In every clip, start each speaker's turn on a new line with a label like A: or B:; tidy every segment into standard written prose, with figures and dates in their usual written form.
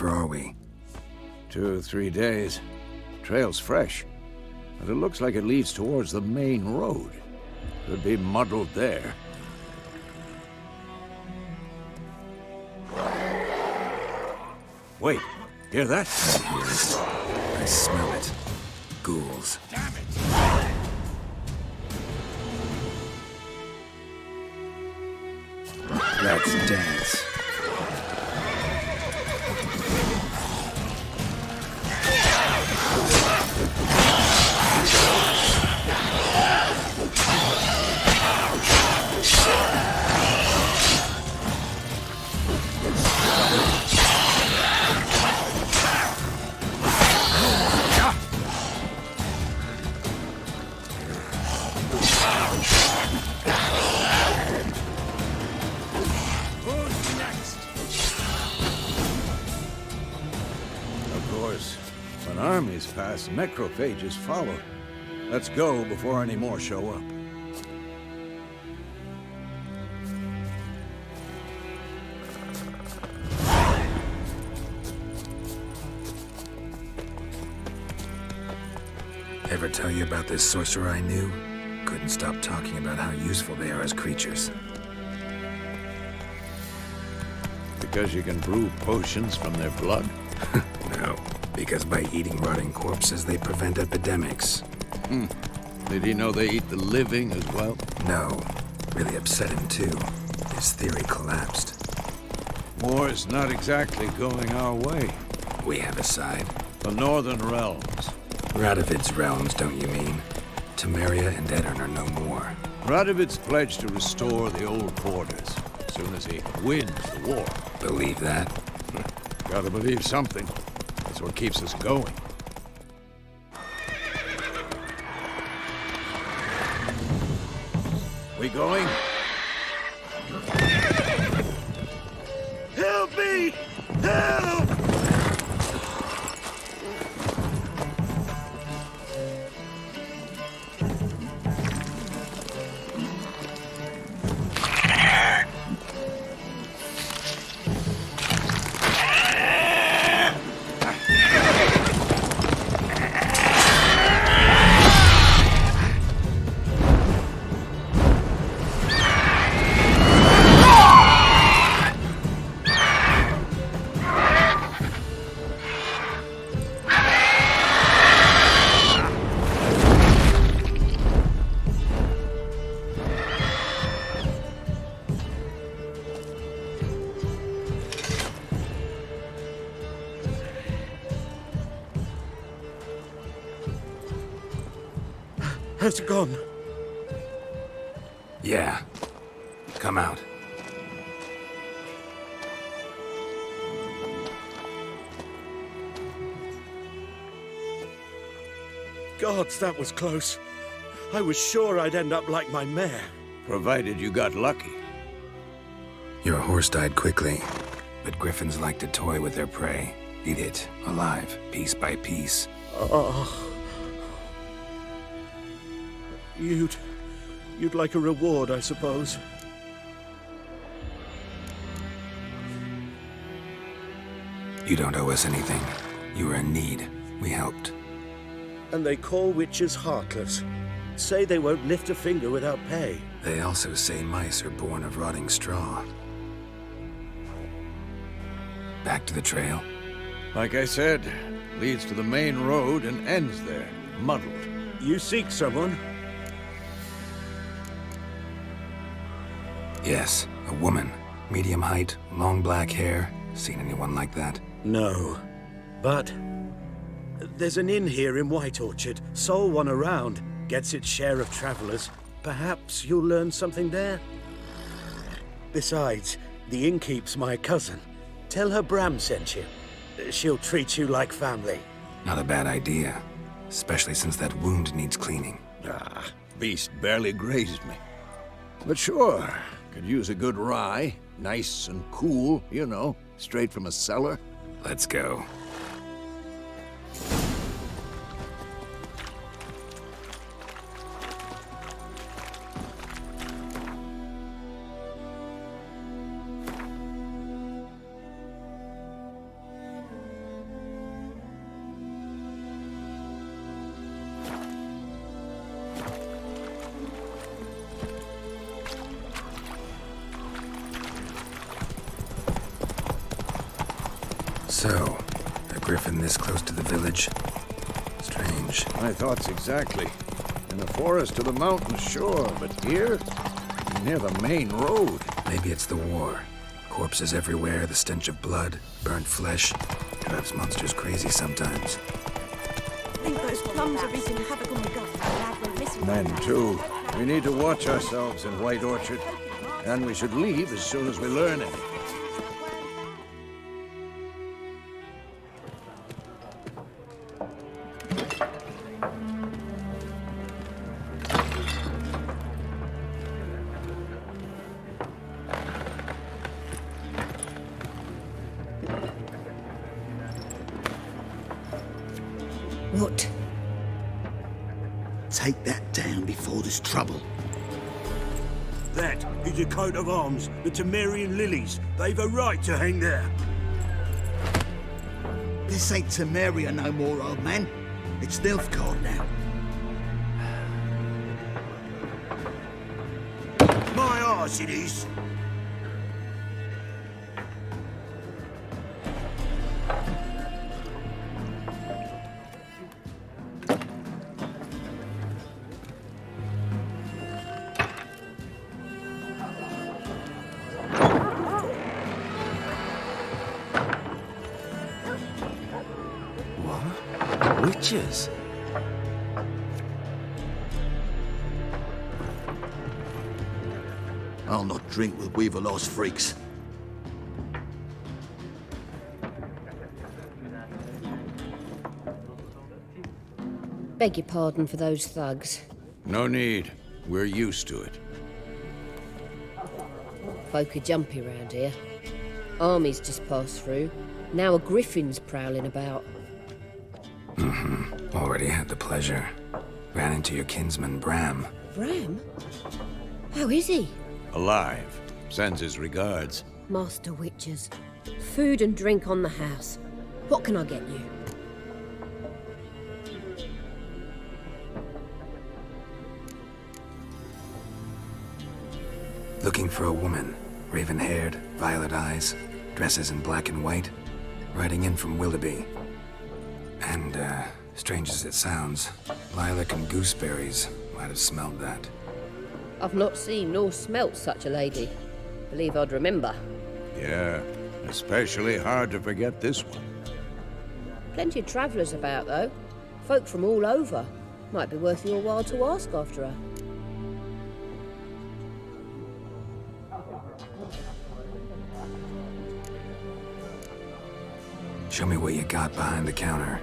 A: far are we?
B: 2 or 3 days. Trail's fresh, but it looks like it leads towards the main road. Could be muddled there. Wait, hear that?
A: I smell it. Ghouls.
B: Damn it!
A: Let's dance.
B: When armies pass, necrophages follow. Let's go before any more show up.
A: Ever tell you about this sorcerer I knew? Couldn't stop talking about how useful they are as creatures.
B: Because you can brew potions from their blood?
A: No, because by eating rotting corpses, they prevent epidemics.
B: Did he know they eat the living as well?
A: No, really upset him too. His theory collapsed.
B: War's not exactly going our way.
A: We have a side.
B: The Northern Realms.
A: Radovid's realms, don't you mean? Temeria and Edirn are no more.
B: Radovid's pledged to restore the old borders as soon as he wins the war.
A: Believe that?
B: Gotta believe something. That's what keeps us going. We going? Help me! Help!
C: Has it gone?
A: Yeah. Come out.
C: Gods, that was close. I was sure I'd end up like my mare.
B: Provided you got lucky.
A: Your horse died quickly, but griffins like to toy with their prey. Eat it, alive, piece by piece.
C: Oh. You'd like a reward, I suppose.
A: You don't owe us anything. You were in need. We helped.
C: And they call witches heartless. Say they won't lift a finger without pay.
A: They also say mice are born of rotting straw. Back to the trail?
B: Like I said, leads to the main road and ends there, muddled.
C: You seek someone?
A: Yes, a woman. Medium height, long black hair. Seen anyone like that?
C: No. But there's an inn here in White Orchard. Sole one around. Gets its share of travelers. Perhaps you'll learn something there? Besides, the innkeep's my cousin. Tell her Bram sent you. She'll treat you like family.
A: Not a bad idea. Especially since that wound needs cleaning.
B: Beast barely grazed me. But sure, could use a good rye. Nice and cool, you know, straight from a cellar.
A: Let's go. So, a griffin this close to the village? Strange.
B: My thoughts exactly. In the forest to the mountains, sure, but here? Near the main road.
A: Maybe it's the war. Corpses everywhere, the stench of blood, burnt flesh. Drives monsters crazy sometimes.
D: I think those plums are wreaking havoc on the gut.
B: Men, too. We need to watch ourselves in White Orchard. And we should leave as soon as we learn anything.
E: What? Take that down before there's trouble.
C: That is a coat of arms, the Temerian lilies. They've a right to hang there.
E: This ain't Temeria no more, old man. It's Nilfgaard now.
C: My arse it is.
A: Witches?
E: I'll not drink with Weaverlaw's freaks.
F: Beg your pardon for those thugs.
B: No need. We're used to it.
F: Folk are jumpy round here. Armies just passed through. Now a griffin's prowling about.
A: Already had the pleasure. Ran into your kinsman, Bram.
F: Bram? How is he?
B: Alive. Sends his regards.
F: Master Witches. Food and drink on the house. What can I get you?
A: Looking for a woman. Raven-haired, violet eyes, dresses in black and white. Riding in from Willoughby. And, strange as it sounds, lilac and gooseberries might have smelled that.
F: I've not seen nor smelt such a lady. Believe I'd remember.
B: Yeah, especially hard to forget this one.
F: Plenty of travellers about, though. Folk from all over. Might be worth your while to ask after her.
A: Show me what you got behind the counter.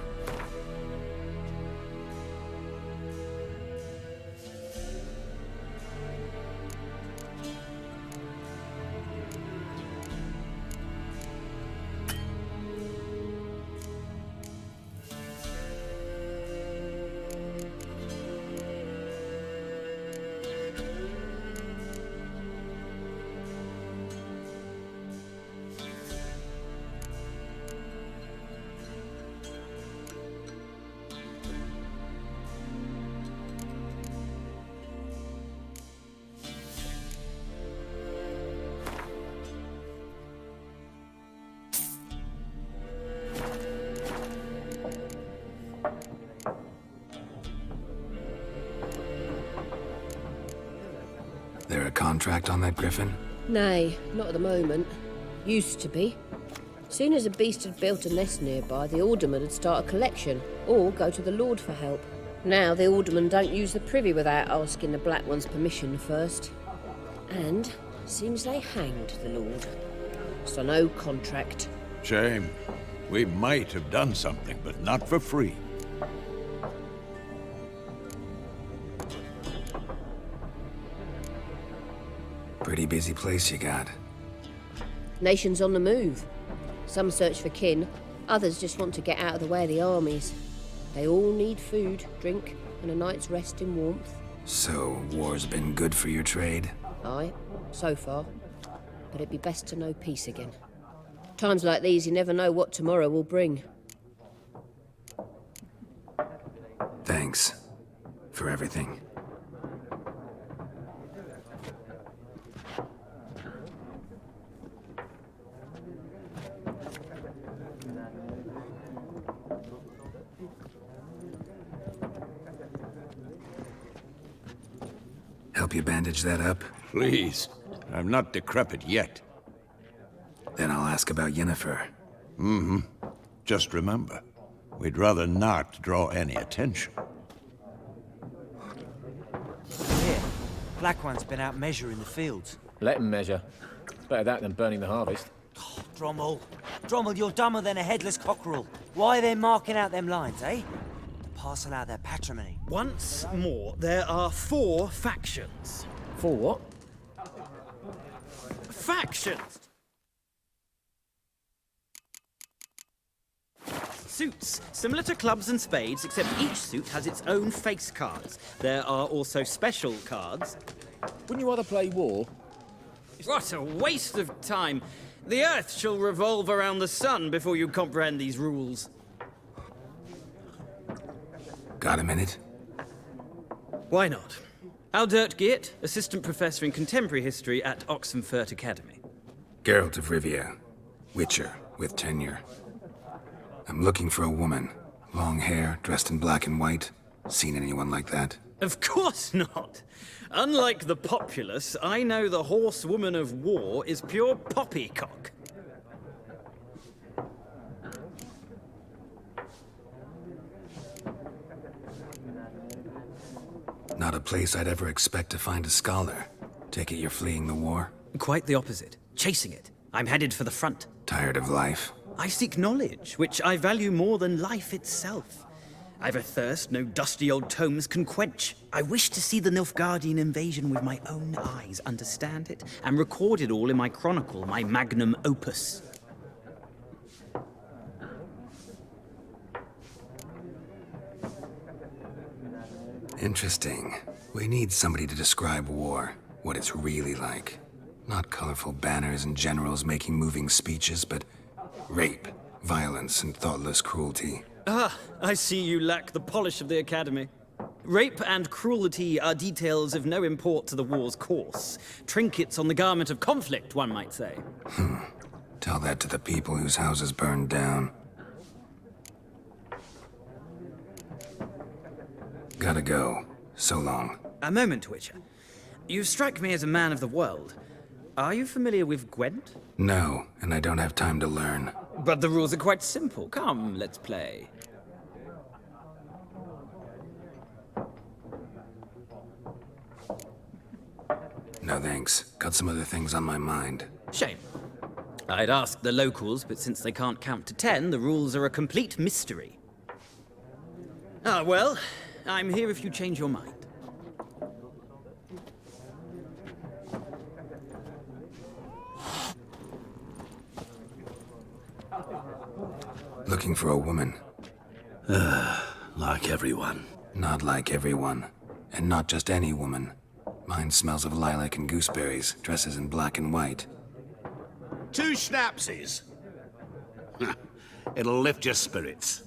A: There a contract on that griffin?
F: Nay, not at the moment. Used to be. Soon as a beast had built a nest nearby, the alderman would start a collection, or go to the Lord for help. Now the aldermen don't use the privy without asking the Black One's permission first. And seems they hanged the Lord. So no contract.
B: Shame. We might have done something, but not for free.
A: Pretty busy place you got.
F: Nations on the move. Some search for kin, others just want to get out of the way of the armies. They all need food, drink, and a night's rest in warmth.
A: So, war's been good for your trade?
F: Aye, so far. But it'd be best to know peace again. Times like these, you never know what tomorrow will bring.
A: Thanks. For everything. help you bandage that up?
B: Please. I'm not decrepit yet.
A: Then I'll ask about Yennefer.
B: Just remember, we'd rather not draw any attention.
G: Here, Black One's been out measuring the fields.
H: Let him measure. Better that than burning the harvest.
G: Drommel. Drommel, you're dumber than a headless cockerel. Why are they marking out them lines, eh? To parcel out their patrimony.
C: Once more, there are 4 factions.
H: For what?
C: Factions! Suits, similar to clubs and spades, except each suit has its own face cards. There are also special cards.
H: Wouldn't you rather play war?
I: What a waste of time. The Earth shall revolve around the sun before you comprehend these rules.
A: Got a minute?
I: Why not? Aldert Geert, Assistant Professor in Contemporary History at Oxenfurt Academy.
A: Geralt of Rivia. Witcher, with tenure. I'm looking for a woman. Long hair, dressed in black and white. Seen anyone like that?
I: Of course not. Unlike the populace, I know the horsewoman of war is pure poppycock.
A: Not a place I'd ever expect to find a scholar. Take it you're fleeing the war?
I: Quite the opposite. Chasing it. I'm headed for the front.
A: Tired of life?
I: I seek knowledge, which I value more than life itself. I've a thirst no dusty old tomes can quench. I wish to see the Nilfgaardian invasion with my own eyes, understand it, and record it all in my chronicle, my magnum opus.
A: Interesting. We need somebody to describe war, what it's really like. Not colorful banners and generals making moving speeches, but rape, violence, and thoughtless cruelty.
I: Ah, I see you lack the polish of the Academy. Rape and cruelty are details of no import to the war's course. Trinkets on the garment of conflict, one might say.
A: Tell that to the people whose houses burned down. Gotta go. So long.
I: A moment, Witcher. You strike me as a man of the world. Are you familiar with Gwent?
A: No, and I don't have time to learn.
I: But the rules are quite simple. Come, let's play.
A: No thanks. Got some other things on my mind.
I: Shame. I'd ask the locals, but since they can't count to 10, the rules are a complete mystery. Ah, well, I'm here if you change your mind.
A: Looking for a woman.
E: Like everyone.
A: Not like everyone. And not just any woman. Mine smells of lilac and gooseberries, dresses in black and white.
E: 2 schnapsies. It'll lift your spirits.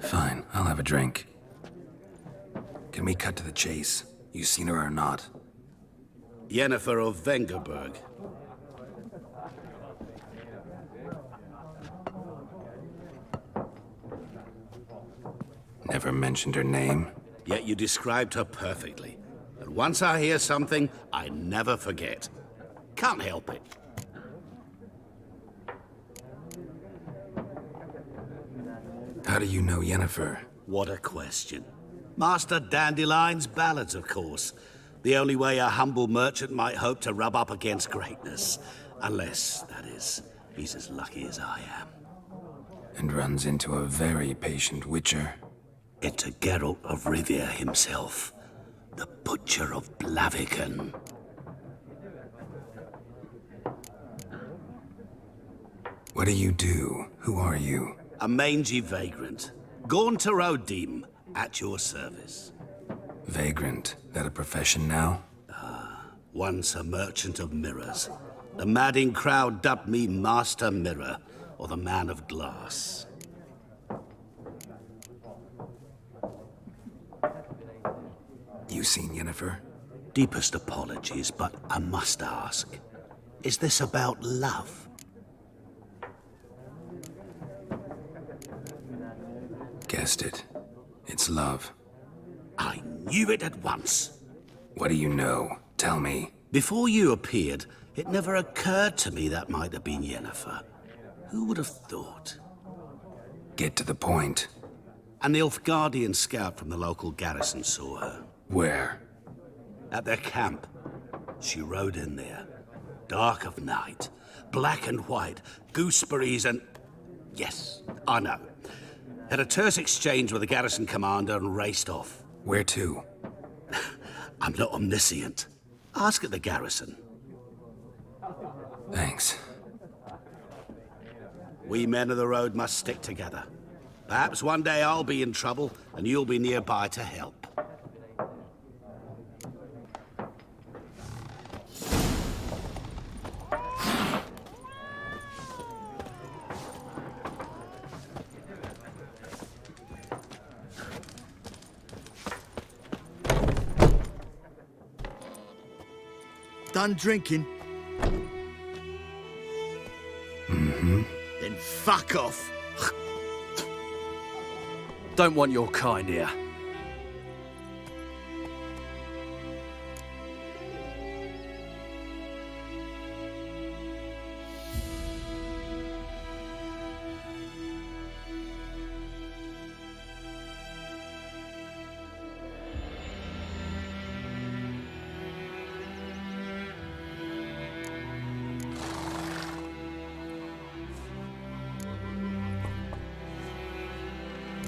A: Fine, I'll have a drink. Can we cut to the chase? You seen her or not?
E: Yennefer of Vengerberg.
A: Never mentioned her name.
E: Yet you described her perfectly. And once I hear something, I never forget. Can't help it.
A: How do you know Yennefer?
E: What a question. Master Dandelion's ballads, of course. The only way a humble merchant might hope to rub up against greatness. Unless, that is, he's as lucky as I am.
A: And runs into a very patient witcher.
E: Into Geralt of Rivia himself. The Butcher of Blaviken.
A: What do you do? Who are you?
E: A mangy vagrant. Gaunter Odim, at your service.
A: Vagrant. That a profession now?
E: Once a merchant of mirrors. The madding crowd dubbed me Master Mirror, or the Man of Glass.
A: You seen Yennefer?
E: Deepest apologies, but I must ask. Is this about love?
A: Guessed it. It's love.
E: I knew it at once.
A: What do you know? Tell me.
E: Before you appeared, it never occurred to me that might have been Yennefer. Who would have thought?
A: Get to the point.
E: An Nilfgaardian scout from the local garrison saw her.
A: Where?
E: At their camp. She rode in there. Dark of night. Black and white. Gooseberries and... Yes, I know. Had a terse exchange with the garrison commander and raced off.
A: Where to?
E: I'm not omniscient. Ask at the garrison.
A: Thanks.
E: We men of the road must stick together. Perhaps one day I'll be in trouble and you'll be nearby to help.
J: Done drinking?
A: Mm-hmm.
J: Then fuck off.
K: Don't want your kind here.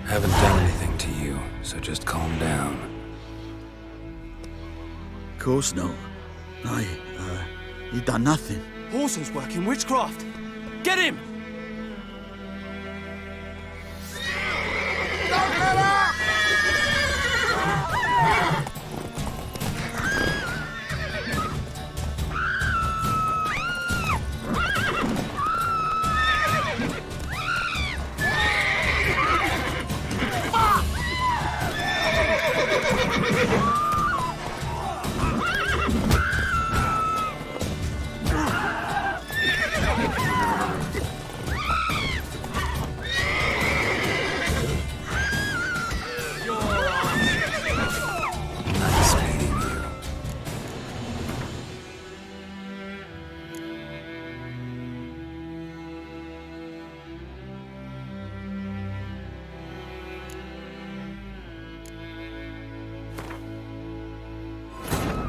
A: Haven't done anything to you, so just calm down.
J: Of course not. No, you done nothing.
K: Horson's working witchcraft. Get him!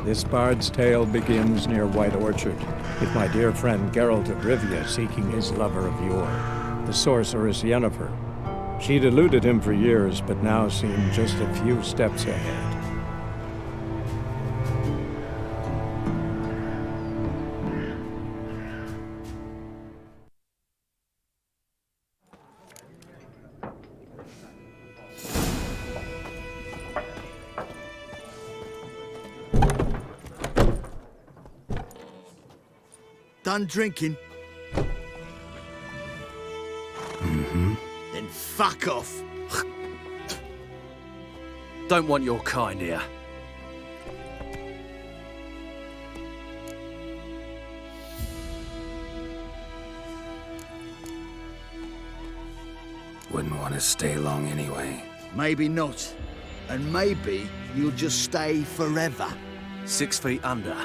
L: This bard's tale begins near White Orchard, with my dear friend Geralt of Rivia seeking his lover of yore, the sorceress Yennefer. She'd eluded him for years, but now seemed just a few steps ahead.
J: Done drinking?
A: Mm-hmm.
J: Then fuck off.
K: Don't want your kind here.
A: Wouldn't want to stay long anyway.
J: Maybe not. And maybe you'll just stay forever.
K: 6 feet under.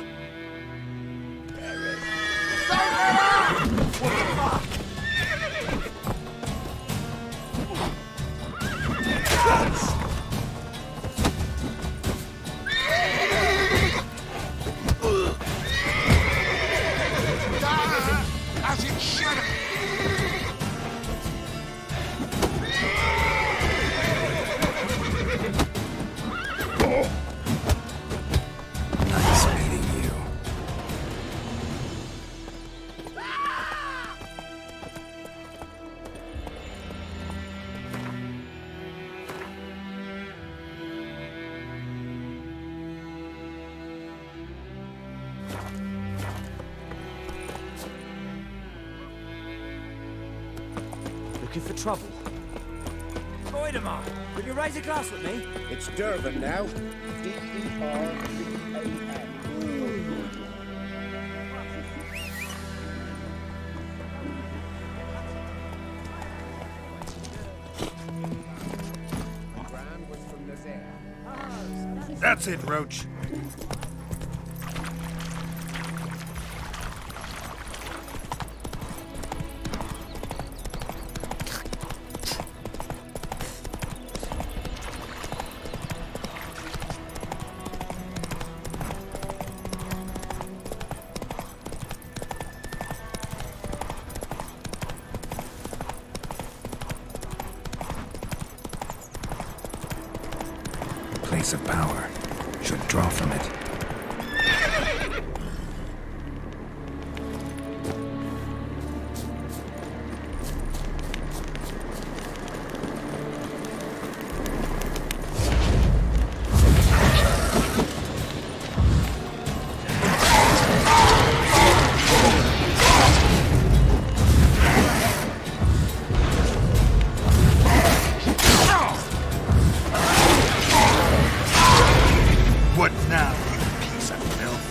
B: As it should have.
A: Nice meeting you.
G: Looking for trouble? Voidemar, will you raise a glass with me?
C: It's Durban now. D-E-R-V-A-N.
M: That's it, Roach.
A: Place of power. Should draw from it.
M: What now, you piece of filth?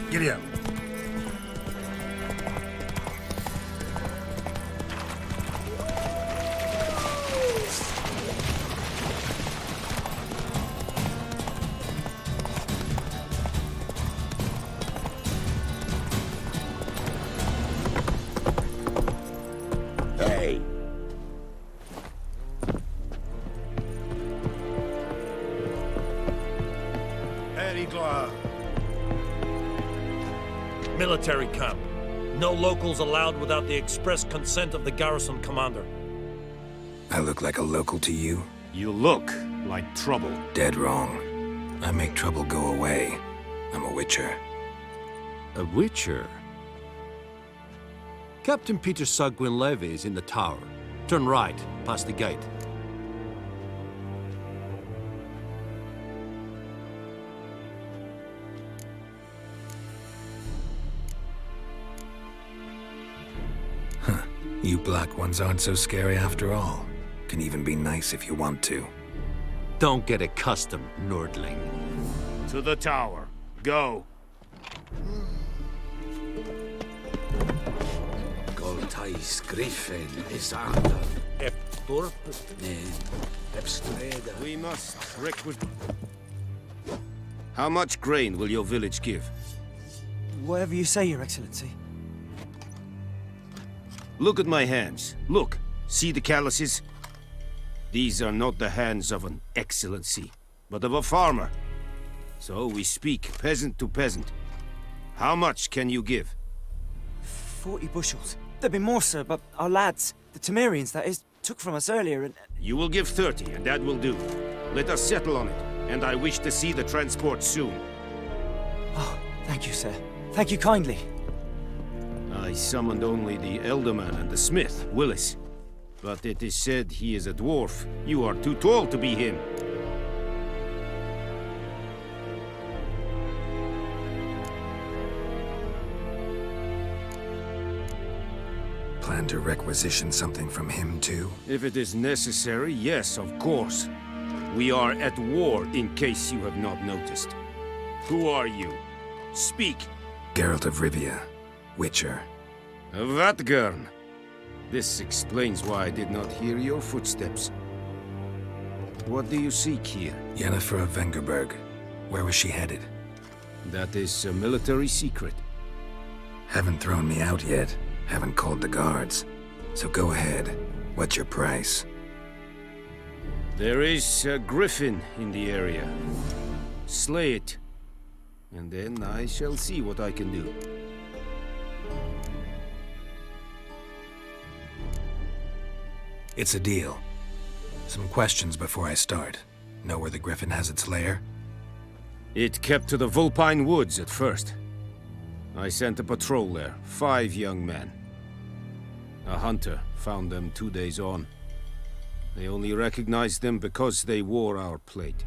M: Giddy up.
E: Hey.
M: Eddie Glah. Military camp. No locals allowed without the express consent of the garrison commander.
A: I look like a local to you?
N: You look like trouble.
A: Dead wrong. I make trouble go away. I'm a witcher.
K: A witcher? Captain Peter Sagwin Levy is in the tower. Turn right, past the gate.
A: You black ones aren't so scary after all. Can even be nice if you want to.
K: Don't get accustomed, Nordling.
N: To the tower. Go.
E: Goltais Griffin is under Epturp Epstreda.
N: We must requisition. How much grain will your village give?
G: Whatever you say, Your Excellency.
N: Look at my hands. Look. See the calluses? These are not the hands of an excellency, but of a farmer. So we speak peasant to peasant. How much can you give?
G: 40 bushels. There'd be more, sir, but our lads, the Temerians, that is, took from us earlier and...
N: You will give 30, and that will do. Let us settle on it, and I wish to see the transport soon.
G: Oh, thank you, sir. Thank you kindly.
N: I summoned only the Elderman and the smith, Willis. But it is said he is a dwarf. You are too tall to be him.
A: Plan to requisition something from him, too?
N: If it is necessary, yes, of course. We are at war, in case you have not noticed. Who are you? Speak.
A: Geralt of Rivia, Witcher.
N: Vatgern. This explains why I did not hear your footsteps. What do you seek here?
A: Yennefer of Vengerberg. Where was she headed?
N: That is a military secret.
A: Haven't thrown me out yet. Haven't called the guards. So go ahead. What's your price?
N: There is a griffin in the area. Slay it. And then I shall see what I can do.
A: It's a deal. Some questions before I start. Know where the griffin has its lair?
N: It kept to the Vulpine Woods at first. I sent a patrol there, 5 young men. A hunter found them 2 days on. They only recognized them because they wore our plate.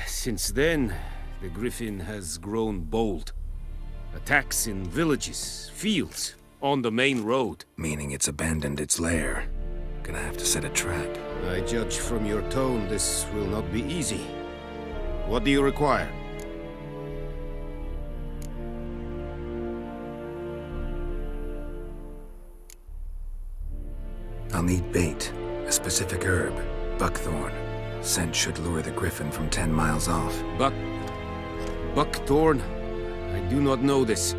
N: Since then, the griffin has grown bold. Attacks in villages, fields, on the main road.
A: Meaning it's abandoned its lair. Gonna have to set a trap.
N: I judge from your tone this will not be easy. What do you require?
A: I'll need bait, a specific herb, buckthorn. Scent should lure the griffin from 10 miles off.
N: Buckthorn? I do not know this,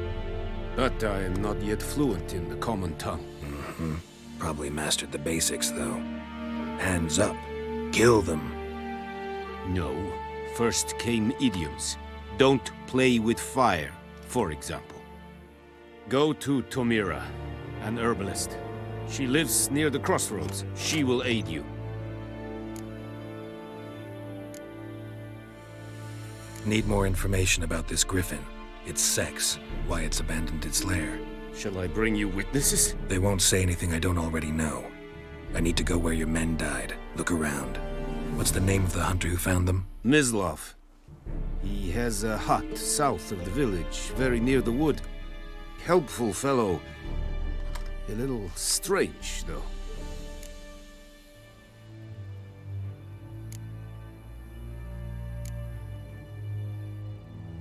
N: but I am not yet fluent in the common tongue.
A: Probably mastered the basics, though. Hands up. Kill them.
N: No. First came idioms. Don't play with fire, for example. Go to Tomira, an herbalist. She lives near the crossroads. She will aid you.
A: Need more information about this griffin. Its sex, why it's abandoned its lair.
N: Shall I bring you witnesses?
A: They won't say anything I don't already know. I need to go where your men died. Look around. What's the name of the hunter who found them?
N: Mislav. He has a hut south of the village, very near the wood. Helpful fellow. A little strange, though.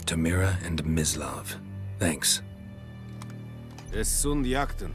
A: Tomira and Mislav. Thanks.
N: Es sunt jakten.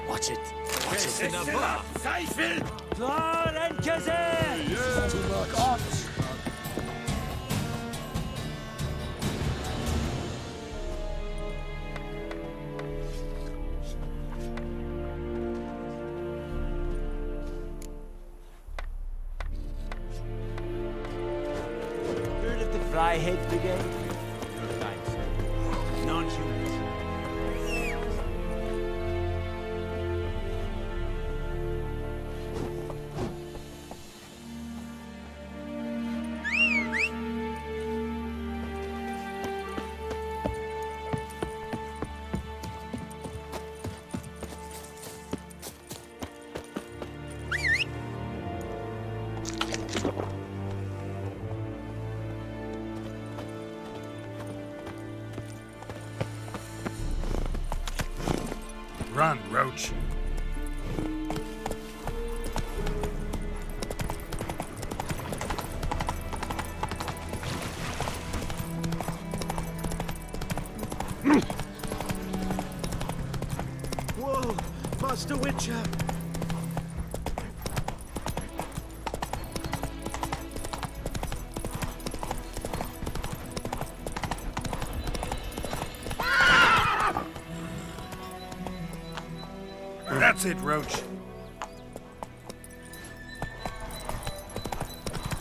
G: Watch it. Watch it. Klar and Heard of the Fryhead Brigade? No thanks. Non-humans.
O: Run, Roach.
C: Whoa! Master Witcher!
O: That's it, Roach.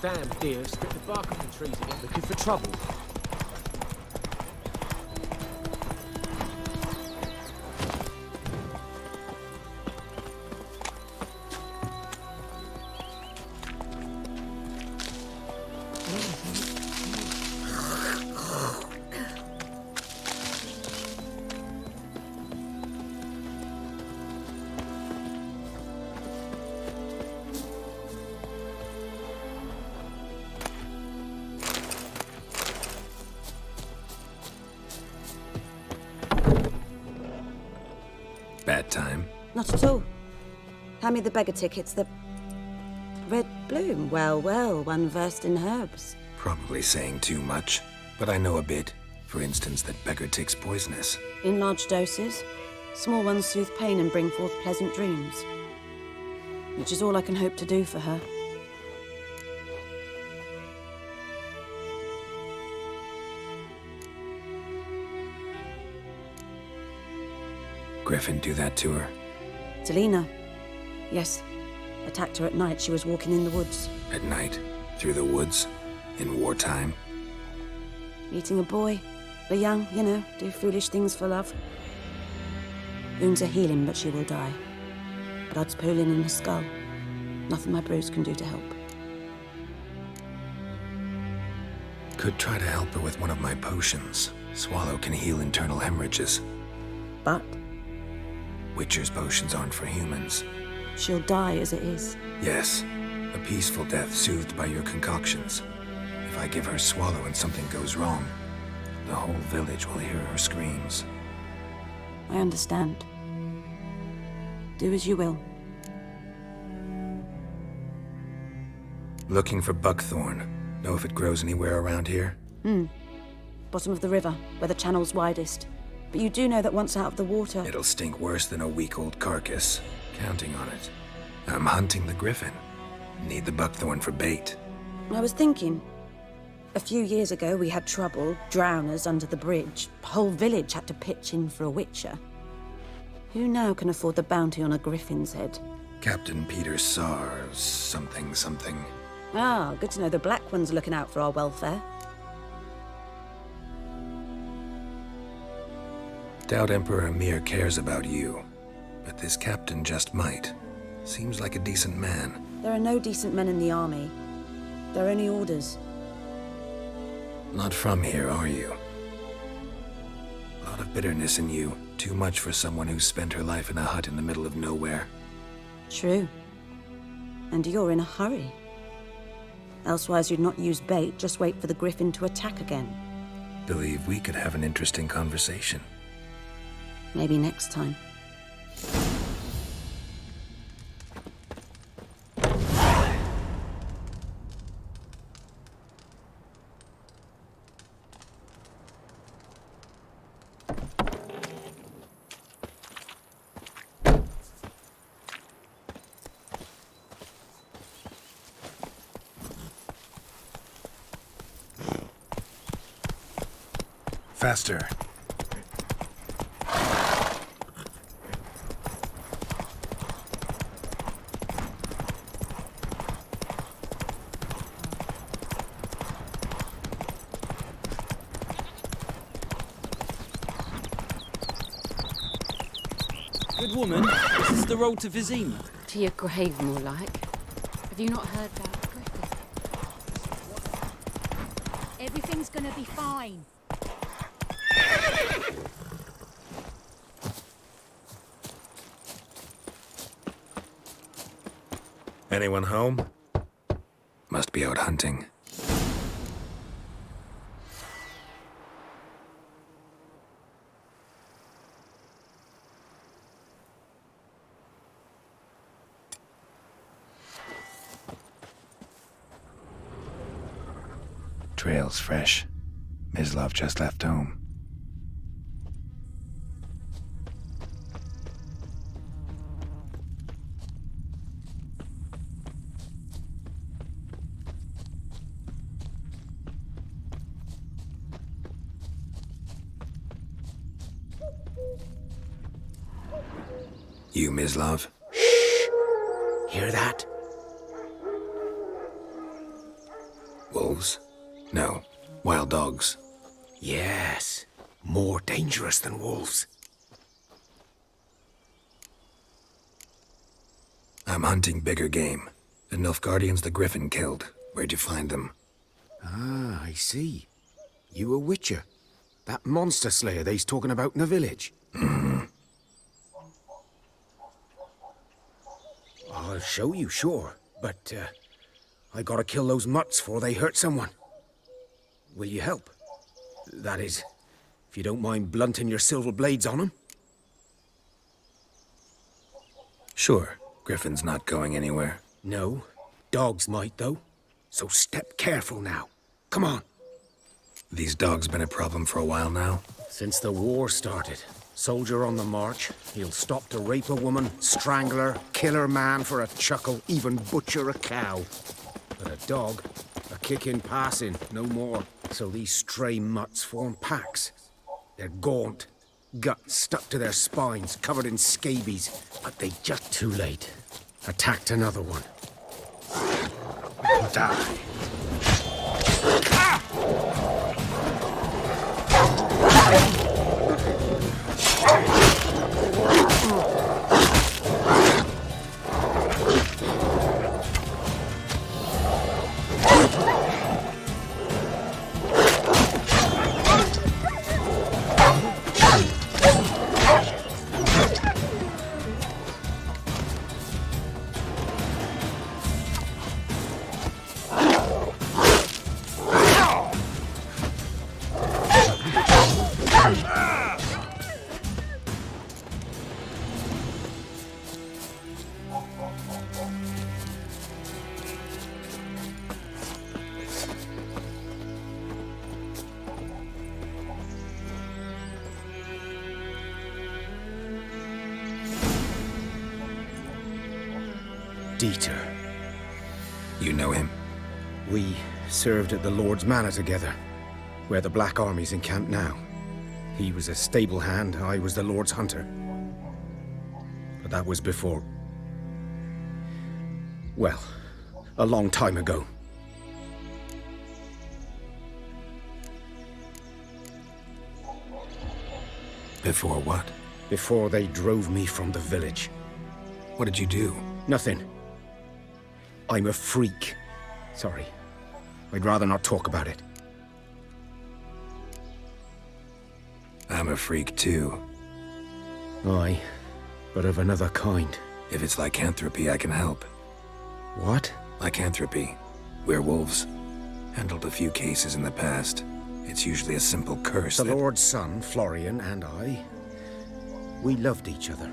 H: Damn deer stripped the bark off the trees again, looking for trouble.
A: Bad time?
D: Not at all. Hand me the beggar tickets, the red bloom. Well, well, one versed in herbs.
A: Probably saying too much, but I know a bit. For instance, that beggar tick's poisonous.
D: In large doses, small ones soothe pain and bring forth pleasant dreams. Which is all I can hope to do for her.
A: Griffin do that to her?
D: Selena. Yes. Attacked her at night. She was walking in the woods.
A: At night? Through the woods? In wartime?
D: Meeting a boy. The young, you know, do foolish things for love. Wounds are healing, but she will die. Blood's pooling in her skull. Nothing my brews can do to help.
A: Could try to help her with one of my potions. Swallow can heal internal hemorrhages.
D: But?
A: Witcher's potions aren't for humans.
D: She'll die as it is.
A: Yes. A peaceful death soothed by your concoctions. If I give her Swallow and something goes wrong, the whole village will hear her screams.
D: I understand. Do as you will.
A: Looking for buckthorn. Know if it grows anywhere around here?
D: Bottom of the river, where the channel's widest. But you do know that once out of the water...
A: It'll stink worse than a week-old carcass. Counting on it. I'm hunting the griffin. Need the buckthorn for bait.
D: I was thinking... A few years ago, we had trouble, drowners under the bridge. The whole village had to pitch in for a witcher. Who now can afford the bounty on a griffin's head?
A: Captain Peter Sars, something.
D: Ah, good to know the Black One's looking out for our welfare.
A: Doubt Emperor Emir cares about you, but this captain just might. Seems like a decent man.
D: There are no decent men in the army. There are only orders.
A: Not from here, are you? A lot of bitterness in you. Too much for someone who spent her life in a hut in the middle of nowhere.
D: True. And you're in a hurry. Elsewise you'd not use bait, just wait for the griffin to attack again.
A: Believe we could have an interesting conversation.
D: Maybe next time.
A: Faster.
I: Good woman, this is the road to Vizima.
F: To your grave, more like. Have you not heard about Griffin?
P: Everything's gonna be fine.
A: Anyone home? Must be out hunting. Trail's fresh. Mislav just left home. You, Mislav?
J: Hear that?
A: Wolves? No. Wild dogs.
J: Yes. More dangerous than wolves.
A: I'm hunting bigger game. The Nilfgaardians the Griffin killed. Where'd you find them?
J: Ah, I see. You a witcher. That monster slayer they's talking about in the village. I'll show you, sure. But, I gotta kill those mutts before they hurt someone. Will you help? That is, if you don't mind blunting your silver blades on them.
A: Sure. Griffin's not going anywhere.
J: No. Dogs might, though. So step careful now. Come on.
A: These dogs been a problem for a while now?
J: Since the war started. Soldier on the march. He'll stop to rape a woman, strangle her, kill her man for a chuckle, even butcher a cow. But a dog, a kick in passing, no more. So these stray mutts form packs. They're gaunt, guts stuck to their spines, covered in scabies. But they just too late. Attacked another one. Die. Dieter.
A: You know him?
J: We served at the Lord's Manor together, where the Black Army's encamped now. He was a stable hand, I was the Lord's hunter. But that was before... well, a long time ago.
A: Before what?
J: Before they drove me from the village.
A: What did you do?
J: Nothing. I'm a freak. Sorry. I'd rather not talk about it.
A: I'm a freak too.
J: Aye, but of another kind.
A: If it's lycanthropy, I can help.
J: What?
A: Lycanthropy. Werewolves. Handled a few cases in the past. It's usually a simple curse
J: The
A: that...
J: Lord's son, Florian, and I, we loved each other.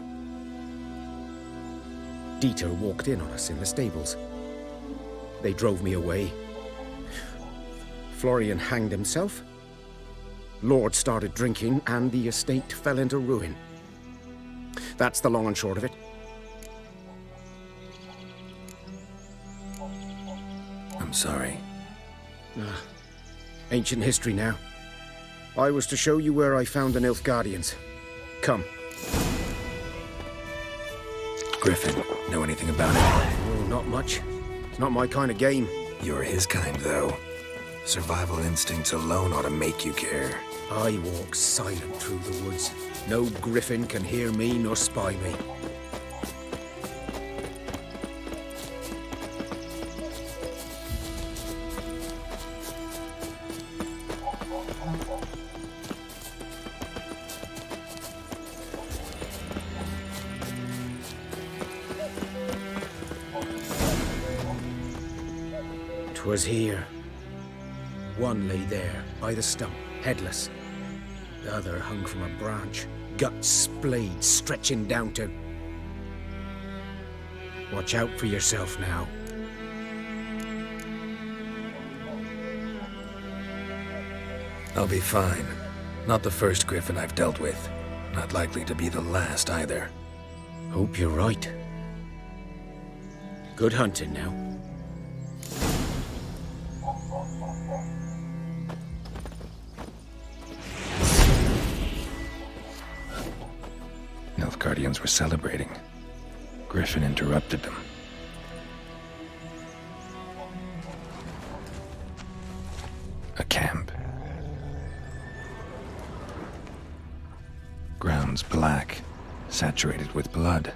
J: Dieter walked in on us in the stables. They drove me away. Florian hanged himself. Lord started drinking, and the estate fell into ruin. That's the long and short of it.
A: I'm sorry.
J: Ancient history now. I was to show you where I found the Nilfgaardians. Come.
A: Griffin, know anything about it?
J: Oh, not much. It's not my kind of game.
A: You're his kind, though. Survival instincts alone ought to make you care.
J: I walk silent through the woods. No griffin can hear me nor spy me. Was here. One lay there, by the stump, headless. The other hung from a branch, guts splayed, stretching down to... Watch out for yourself now.
A: I'll be fine. Not the first griffin I've dealt with. Not likely to be the last, either.
J: Hope you're right. Good hunting now.
A: Guardians were celebrating. Griffin interrupted them. A camp. Grounds black, saturated with blood.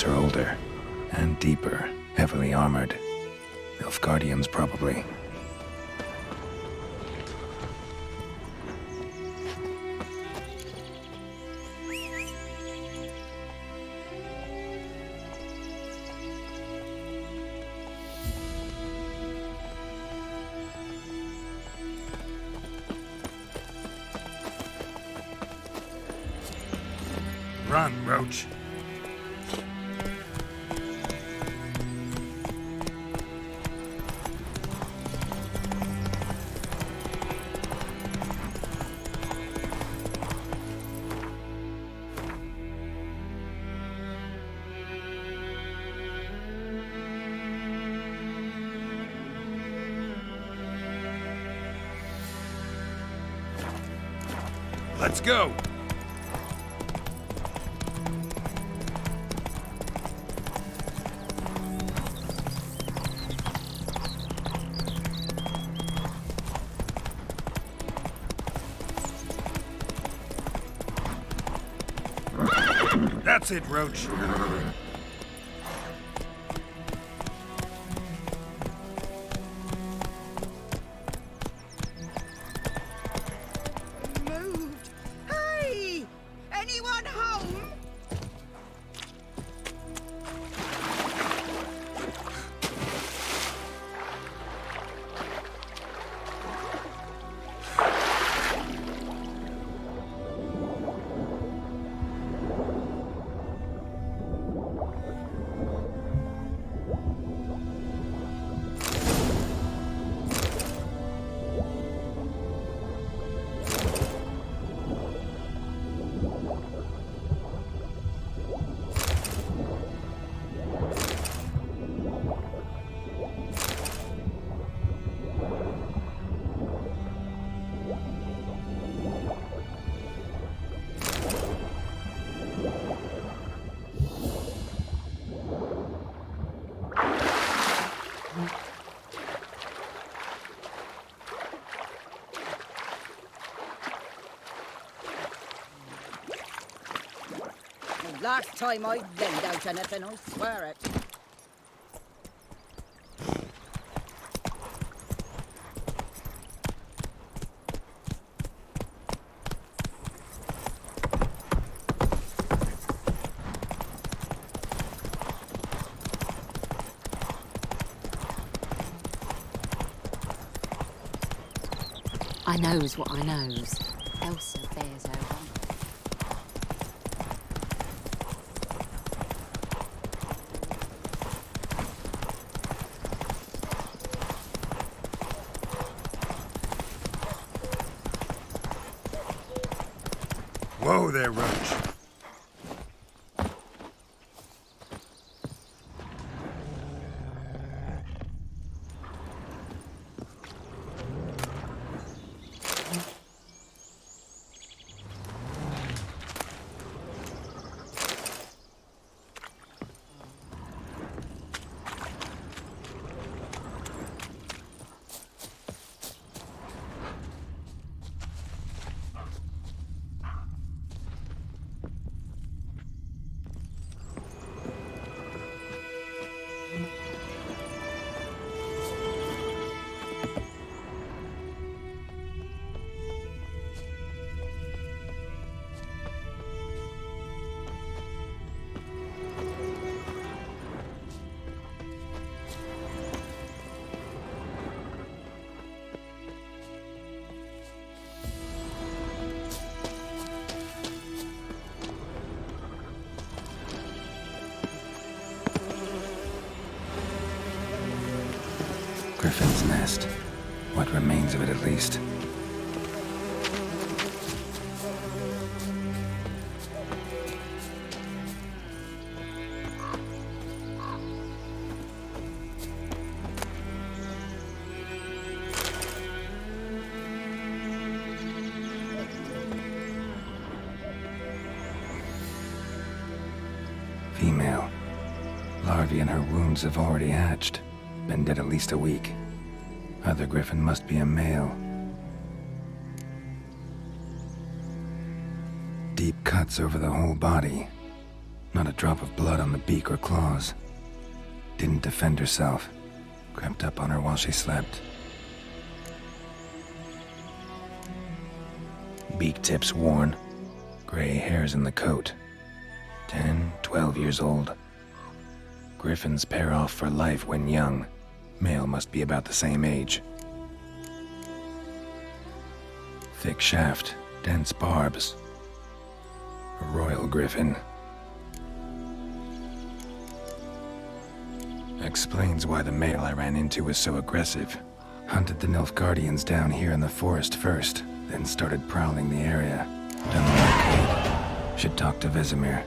A: Are older and deeper, heavily armored. Nilfgaardians, probably.
M: Run, Roach. Let's go! That's it, Roach.
O: Last time I laid out anything, I swear it.
Q: I knows what I knows. Elsa bears over.
M: Whoa there, Roach.
A: Griffin's nest. What remains of it, at least. Female. Larvae in her wounds have already hatched. Been dead at least a week. Other griffin must be a male. Deep cuts over the whole body. Not a drop of blood on the beak or claws. Didn't defend herself. Crept up on her while she slept. Beak tips worn. Gray hairs in the coat. 10, 12 years old. Griffins pair off for life when young. Male must be about the same age. Thick shaft, dense barbs. A royal griffin. Explains why the male I ran into was so aggressive. Hunted the Nilfgaardians down here in the forest first, then started prowling the area. Done the arcade. Should talk to Vesemir.